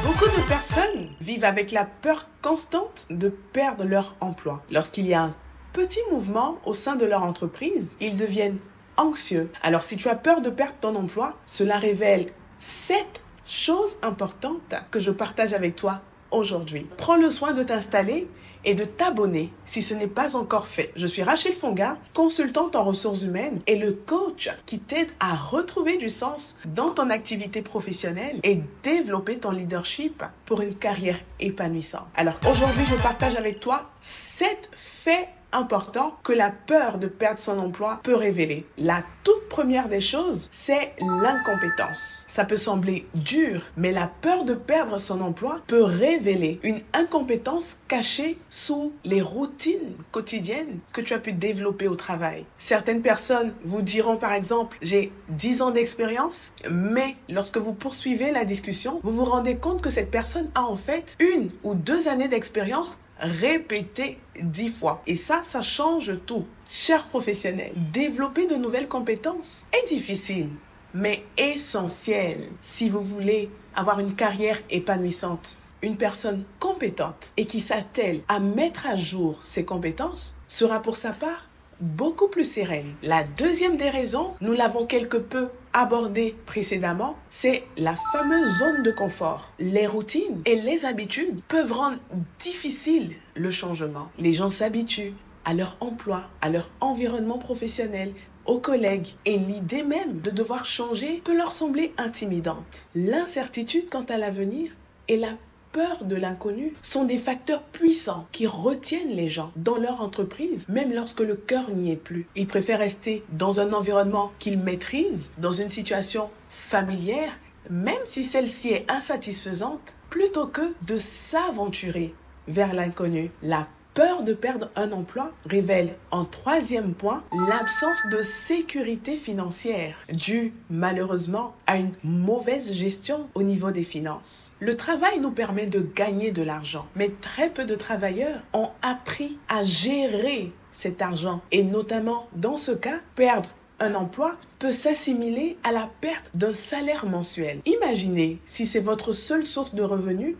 Beaucoup de personnes vivent avec la peur constante de perdre leur emploi. Lorsqu'il y a un petit mouvement au sein de leur entreprise, ils deviennent anxieux. Alors si tu as peur de perdre ton emploi, cela révèle 7 choses importantes que je partage avec toi aujourd'hui. Prends le soin de t'installer et de t'abonner si ce n'est pas encore fait. Je suis Rachel Fonga, consultante en ressources humaines et le coach qui t'aide à retrouver du sens dans ton activité professionnelle et développer ton leadership pour une carrière épanouissante. Alors aujourd'hui, je partage avec toi 7 faits important que la peur de perdre son emploi peut révéler. La toute première des choses, c'est l'incompétence. Ça peut sembler dur, mais la peur de perdre son emploi peut révéler une incompétence cachée sous les routines quotidiennes que tu as pu développer au travail. Certaines personnes vous diront par exemple, j'ai 10 ans d'expérience, mais lorsque vous poursuivez la discussion, vous vous rendez compte que cette personne a en fait 1 ou 2 années d'expérience répétez 10 fois. Et ça change tout. Chers professionnels, développer de nouvelles compétences est difficile, mais essentiel si vous voulez avoir une carrière épanouissante. Une personne compétente et qui s'attelle à mettre à jour ses compétences sera pour sa part beaucoup plus sereine. La deuxième des raisons, nous l'avons quelque peu abordé précédemment, c'est la fameuse zone de confort. Les routines et les habitudes peuvent rendre difficile le changement. Les gens s'habituent à leur emploi, à leur environnement professionnel, aux collègues, et l'idée même de devoir changer peut leur sembler intimidante. L'incertitude quant à l'avenir et la peur de l'inconnu sont des facteurs puissants qui retiennent les gens dans leur entreprise, même lorsque le cœur n'y est plus. Ils préfèrent rester dans un environnement qu'ils maîtrisent, dans une situation familière, même si celle-ci est insatisfaisante, plutôt que de s'aventurer vers l'inconnu. La peur de perdre un emploi révèle en troisième point l'absence de sécurité financière due malheureusement à une mauvaise gestion au niveau des finances. Le travail nous permet de gagner de l'argent, mais très peu de travailleurs ont appris à gérer cet argent et notamment dans ce cas, perdre un emploi peut s'assimiler à la perte d'un salaire mensuel. Imaginez si c'est votre seule source de revenus,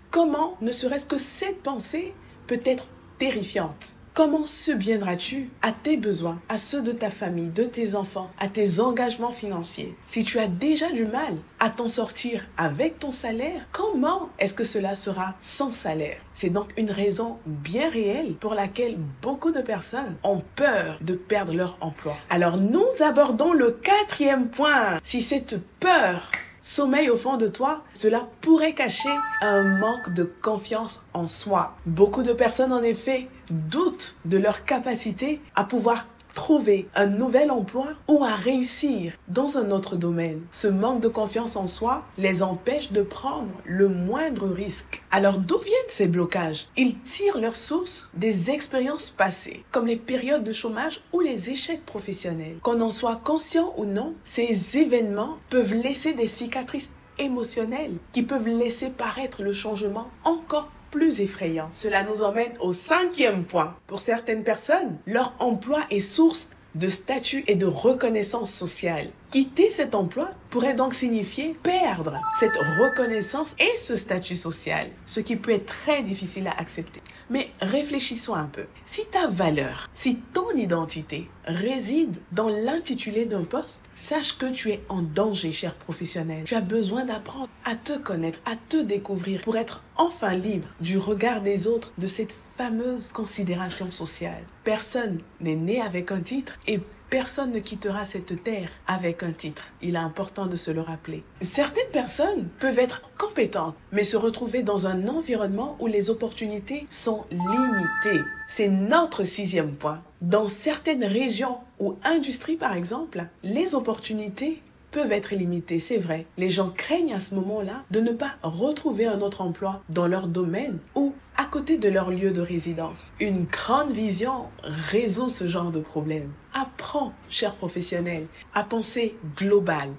comment ne serait-ce que cette pensée peut être terrifiante. Comment subviendras-tu à tes besoins, à ceux de ta famille, de tes enfants, à tes engagements financiers? Si tu as déjà du mal à t'en sortir avec ton salaire, comment est-ce que cela sera sans salaire? C'est donc une raison bien réelle pour laquelle beaucoup de personnes ont peur de perdre leur emploi. Alors nous abordons le 4e point. Si cette peur sommeil au fond de toi, cela pourrait cacher un manque de confiance en soi. Beaucoup de personnes, en effet, doutent de leur capacité à pouvoir trouver un nouvel emploi ou à réussir dans un autre domaine. Ce manque de confiance en soi les empêche de prendre le moindre risque. Alors d'où viennent ces blocages? Ils tirent leur source des expériences passées, comme les périodes de chômage ou les échecs professionnels. Qu'on en soit conscient ou non, ces événements peuvent laisser des cicatrices émotionnelles qui peuvent laisser paraître le changement encore plus effrayant. Cela nous emmène au 5e point. Pour certaines personnes, leur emploi est source de statut et de reconnaissance sociale. Quitter cet emploi pourrait donc signifier perdre cette reconnaissance et ce statut social, ce qui peut être très difficile à accepter. Mais réfléchissons un peu. Si ta valeur, si ton identité réside dans l'intitulé d'un poste, sache que tu es en danger, cher professionnel. Tu as besoin d'apprendre à te connaître, à te découvrir pour être enfin libre du regard des autres, de cette fameuse considération sociale. Personne n'est né avec un titre et personne ne quittera cette terre avec un titre. Il est important de se le rappeler. Certaines personnes peuvent être compétentes, mais se retrouver dans un environnement où les opportunités sont limitées. C'est notre 6e point. Dans certaines régions ou industries, par exemple, les opportunités peuvent être limitées, c'est vrai. Les gens craignent à ce moment-là de ne pas retrouver un autre emploi dans leur domaine ou à côté de leur lieu de résidence. Une grande vision résout ce genre de problème. Apprends, cher professionnel, à penser global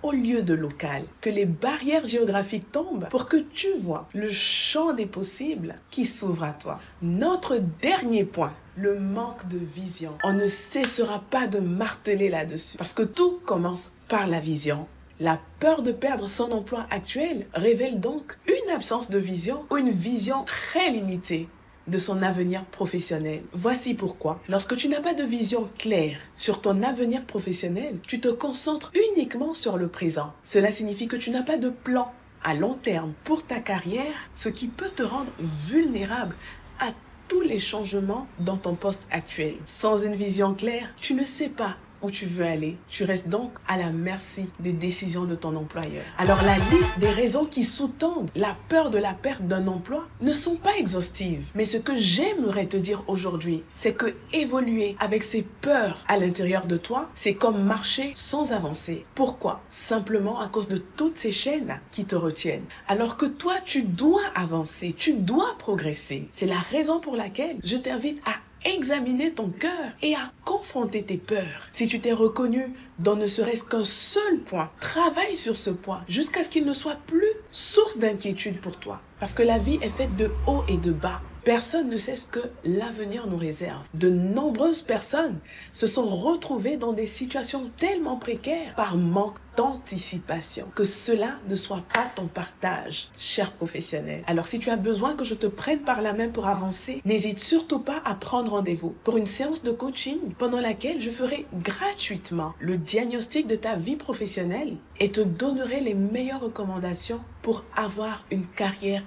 au lieu de local. Que les barrières géographiques tombent pour que tu vois le champ des possibles qui s'ouvre à toi. Notre dernier point, le manque de vision. On ne cessera pas de marteler là-dessus parce que tout commence par la vision. La peur de perdre son emploi actuel révèle donc une absence de vision ou une vision très limitée de son avenir professionnel. Voici pourquoi. Lorsque tu n'as pas de vision claire sur ton avenir professionnel, tu te concentres uniquement sur le présent. Cela signifie que tu n'as pas de plan à long terme pour ta carrière, ce qui peut te rendre vulnérable à tous les changements dans ton poste actuel. Sans une vision claire, tu ne sais pas où tu veux aller. Tu restes donc à la merci des décisions de ton employeur. Alors la liste des raisons qui sous-tendent la peur de la perte d'un emploi ne sont pas exhaustives. Mais ce que j'aimerais te dire aujourd'hui, c'est que évoluer avec ces peurs à l'intérieur de toi, c'est comme marcher sans avancer. Pourquoi? Simplement à cause de toutes ces chaînes qui te retiennent. Alors que toi, tu dois avancer, tu dois progresser. C'est la raison pour laquelle je t'invite à examiner ton cœur et à confronter tes peurs. Si tu t'es reconnu dans ne serait-ce qu'un seul point, travaille sur ce point jusqu'à ce qu'il ne soit plus source d'inquiétude pour toi. Parce que la vie est faite de hauts et de bas. Personne ne sait ce que l'avenir nous réserve. De nombreuses personnes se sont retrouvées dans des situations tellement précaires par manque d'anticipation que cela ne soit pas ton partage, cher professionnel. Alors si tu as besoin que je te prenne par la main pour avancer, n'hésite surtout pas à prendre rendez-vous pour une séance de coaching pendant laquelle je ferai gratuitement le diagnostic de ta vie professionnelle et te donnerai les meilleures recommandations pour avoir une carrière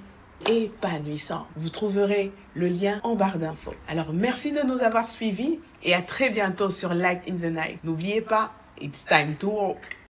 épanouissant. Vous trouverez le lien en barre d'infos. Alors merci de nous avoir suivis et à très bientôt sur Light in the Night. N'oubliez pas, it's time to walk.